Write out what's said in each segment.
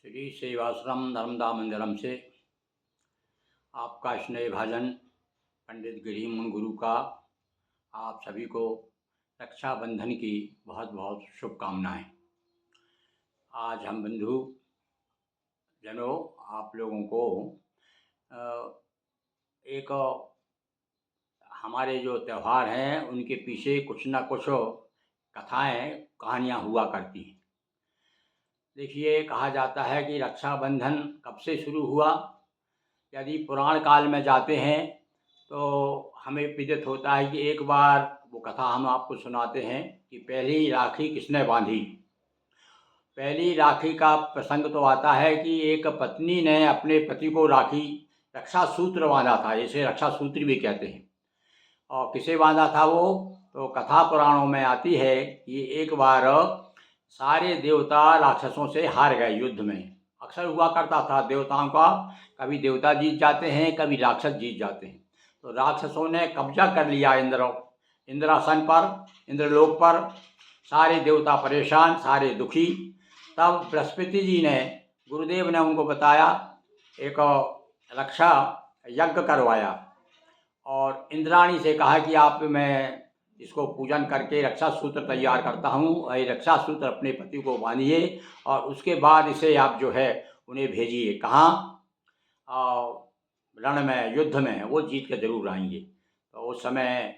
श्री सेवाश्रम नर्मदा मंदिरम से आपका स्नेह भाजन पंडित गिरी मुनि गुरु का आप सभी को रक्षाबंधन की बहुत बहुत शुभकामनाएं। आज हम बंधु जनों आप लोगों को एक हमारे जो त्यौहार हैं उनके पीछे कुछ ना कुछ कथाएं कहानियां हुआ करती हैं। देखिए, कहा जाता है कि रक्षाबंधन कब से शुरू हुआ। यदि पुराण काल में जाते हैं तो हमें विदित होता है कि एक बार वो कथा हम आपको सुनाते हैं कि पहली राखी किसने बांधी। पहली राखी का प्रसंग तो आता है कि एक पत्नी ने अपने पति को राखी रक्षा सूत्र बांधा था, इसे रक्षा सूत्र भी कहते हैं। और किसे बांधा था वो, तो कथा पुराणों में आती है कि एक बार सारे देवता राक्षसों से हार गए युद्ध में। अक्सर हुआ करता था देवताओं का, कभी देवता जीत जाते हैं, कभी राक्षस जीत जाते हैं। तो राक्षसों ने कब्जा कर लिया इंद्रासन पर, इंद्रलोक पर। सारे देवता परेशान, सारे दुखी। तब बृहस्पति जी ने, गुरुदेव ने उनको बताया, एक रक्षा यज्ञ करवाया और इंद्राणी से कहा कि आप, मैं इसको पूजन करके रक्षा सूत्र तैयार करता हूँ, और रक्षा सूत्र अपने पति को बांधिए और उसके बाद इसे आप जो है उन्हें भेजिए। कहाँ? रण में, युद्ध में, वो जीत के जरूर आएंगे। तो उस समय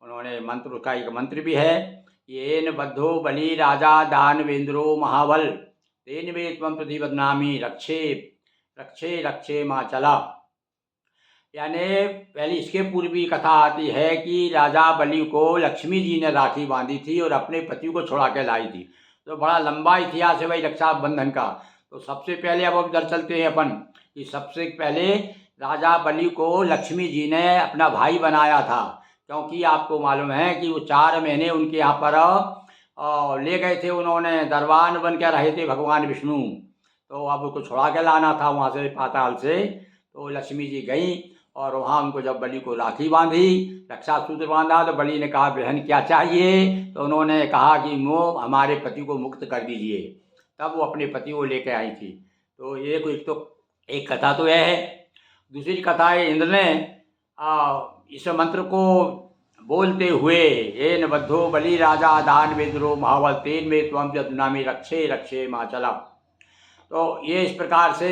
उन्होंने मंत्र, का एक मंत्र भी है, येन बद्धो बलि राजा दानवेंद्रो महाबल तेन वे त्वं प्रतिबध्नामि रक्षे रक्षे रक्षे माचला। यानी पहले इसके पूर्व भी कथा आती है कि राजा बलि को लक्ष्मी जी ने राखी बांधी थी और अपने पति को छुड़ा के लाई थी। तो बड़ा लंबा इतिहास है भाई रक्षाबंधन का। तो सबसे पहले अब उधर चलते हैं अपन कि सबसे पहले राजा बलि को लक्ष्मी जी ने अपना भाई बनाया था, क्योंकि आपको मालूम है कि वो 4 महीने उनके यहाँ पर ले गए थे, उन्होंने दरबान बन के रहे थे भगवान विष्णु। तो अब उसको छुड़ा के लाना था वहाँ से, पाताल से। तो लक्ष्मी जी गई और वहाँ उनको जब बलि को राखी बांधी, रक्षा सूत्र बांधा, तो बलि ने कहा, बहन क्या चाहिए? तो उन्होंने कहा कि वो हमारे पति को मुक्त कर दीजिए। तब वो अपने पति को लेकर आई थी। तो एक कथा तो यह है। दूसरी कथा है, इंद्र ने इस मंत्र को बोलते हुए, येन बद्धो बलि राजा दानवेंद्रो महाबल तेन में त्वं प्रतिबध्नामि रक्षे रक्षे माचला। तो ये इस प्रकार से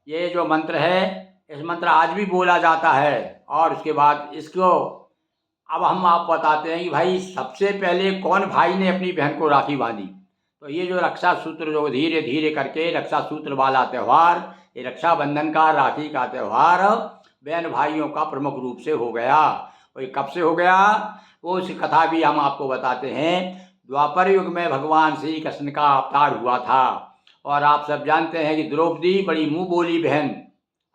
ये जो मंत्र है, इस मंत्र आज भी बोला जाता है। और उसके बाद इसको अब हम आप बताते हैं कि भाई सबसे पहले कौन भाई ने अपनी बहन को राखी बांधी। तो ये जो रक्षा सूत्र, जो धीरे धीरे करके रक्षा सूत्र वाला त्यौहार, ये रक्षाबंधन का, राखी का त्यौहार बहन भाइयों का प्रमुख रूप से हो गया। और ये कब से हो गया, वो उस कथा भी हम आपको बताते हैं। द्वापर युग में भगवान श्री कृष्ण का अवतार हुआ था। और आप सब जानते हैं कि द्रौपदी बड़ी मुँह बोली बहन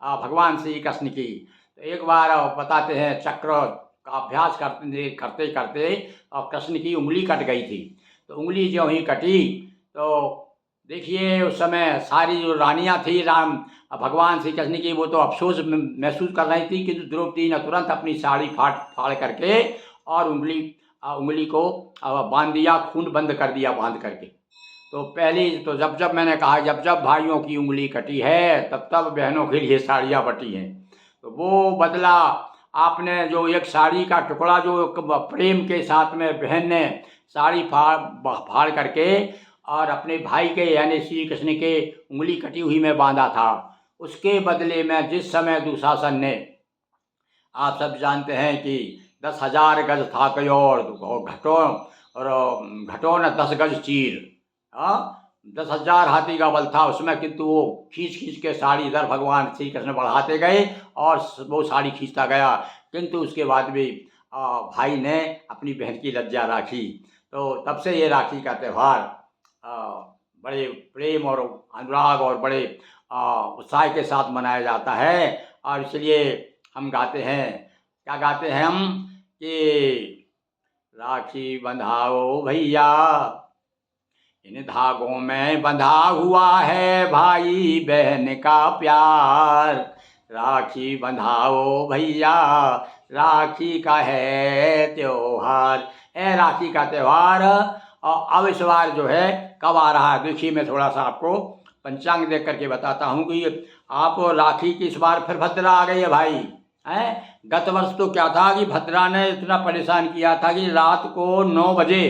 भगवान श्री कृष्ण की। तो एक बार बताते हैं, चक्र का अभ्यास करते करते और कृष्ण की उंगली कट गई थी। तो उंगली जो ही कटी, तो देखिए उस समय सारी जो रानियां थी भगवान श्री कृष्ण की, वो तो अफसोस महसूस कर रही थी, किंतु द्रौपदी ने तुरंत अपनी साड़ी फाड़ करके और उंगली को बांध दिया, खून बंद कर दिया बांध करके। तो पहली तो जब मैंने कहा, जब भाइयों की उंगली कटी है तब बहनों के लिए साड़ियाँ बटी हैं। तो वो बदला आपने, जो एक साड़ी का टुकड़ा जो प्रेम के साथ में बहन ने साड़ी फाड़ करके और अपने भाई के यानी श्री कृष्ण के उंगली कटी हुई में बांधा था, उसके बदले में जिस समय दुशासन ने, आप सब जानते हैं कि 10,000 गज था और घटो न 10 गज चीर, 10,000 हाथी का बल था उसमें, किंतु वो खींच के साड़ी इधर भगवान श्री कृष्ण बढ़ाते गए और वो साड़ी खींचता गया, किंतु उसके बाद भी भाई ने अपनी बहन की लज्जा राखी। तो तब से ये राखी का त्यौहार बड़े प्रेम और अनुराग और बड़े उत्साह के साथ मनाया जाता है। और इसलिए हम गाते हैं, क्या गाते हैं हम, कि राखी बंधाओ भैया, इन धागों में बंधा हुआ है भाई बहन का प्यार। राखी बंधाओ भैया, राखी का है त्योहार। राखी का त्यौहार। और अब इस बार जो है कब आ रहा है, देखिए मैं थोड़ा सा आपको पंचांग देख करके बताता हूँ कि आप राखी की इस बार फिर भद्रा आ गई है भाई। हैं, गत वर्ष तो क्या था कि भद्रा ने इतना परेशान किया था कि रात को 9 बजे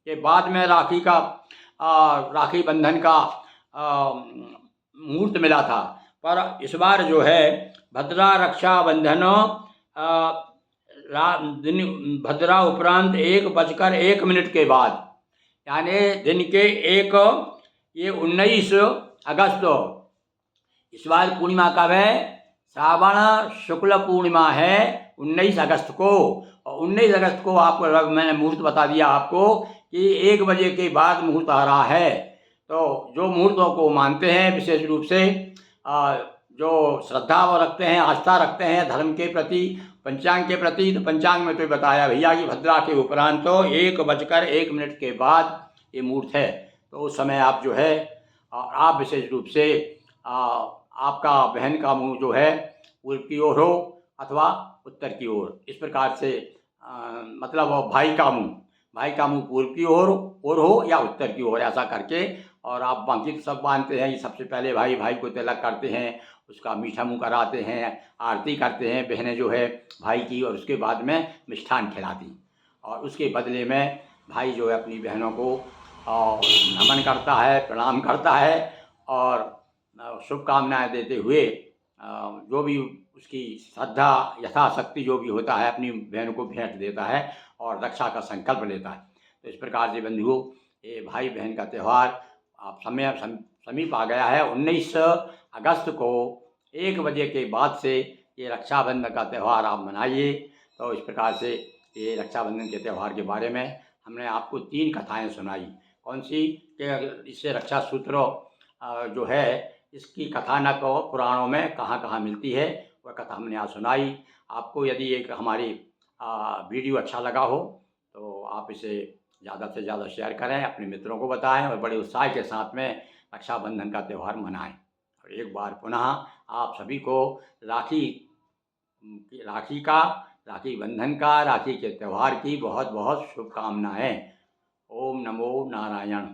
के बाद में राखी बंधन का मुहूर्त मिला था। पर इस बार जो है भद्रा रक्षाबंधन दिन भद्रा उपरांत 1:01 के बाद, यानी दिन के ये 19 अगस्त, इस बार पूर्णिमा कब है? श्रावण शुक्ल पूर्णिमा है 19 अगस्त को। और 19 अगस्त को आपको मैंने मुहूर्त बता दिया आपको कि 1 बजे के बाद मुहूर्त आ रहा है। तो जो मुहूर्तों को मानते हैं विशेष रूप से जो श्रद्धा वो रखते हैं, आस्था रखते हैं धर्म के प्रति, पंचांग के प्रति, तो पंचांग में तो बताया भैया कि भद्रा के उपरांत तो 1:01 के बाद ये मुहूर्त है। तो उस समय आप जो है आप विशेष रूप से आपका बहन का मुंह जो है पूर्व की ओर हो अथवा उत्तर की ओर, इस प्रकार से मतलब भाई का मुंह पूर्व की ओर हो या उत्तर की ओर, ऐसा करके। और आप बाकी सब मानते हैं कि सबसे पहले भाई को तिलक करते हैं, उसका मीठा मुंह कराते हैं, आरती करते हैं बहनें जो है भाई की, और उसके बाद में मिष्ठान खिलाती। और उसके बदले में भाई जो है अपनी बहनों को नमन करता है, प्रणाम करता है और शुभकामनाएं देते हुए जो भी उसकी श्रद्धा यथाशक्ति जो भी होता है अपनी बहन को भेंट देता है और रक्षा का संकल्प लेता है। तो इस प्रकार से बंधुओं, ये भाई बहन का त्यौहार आप समीप आ गया है। 19 अगस्त को 1 बजे के बाद से ये रक्षाबंधन का त्यौहार आप मनाइए। तो इस प्रकार से ये रक्षाबंधन के त्यौहार के बारे में हमने आपको 3 कथाएं सुनाई। कौन सी? कि इससे रक्षा सूत्र जो है इसकी कथानक पुराणों में कहाँ कहाँ मिलती है, वह कथा हमने आज सुनाई। आपको यदि एक हमारी वीडियो अच्छा लगा हो तो आप इसे ज़्यादा से ज़्यादा शेयर करें, अपने मित्रों को बताएं और बड़े उत्साह के साथ में रक्षाबंधन का त्यौहार मनाएं। और एक बार पुनः आप सभी को राखी बंधन का, राखी के त्यौहार की बहुत बहुत शुभकामनाएं। ओम नमो नारायण।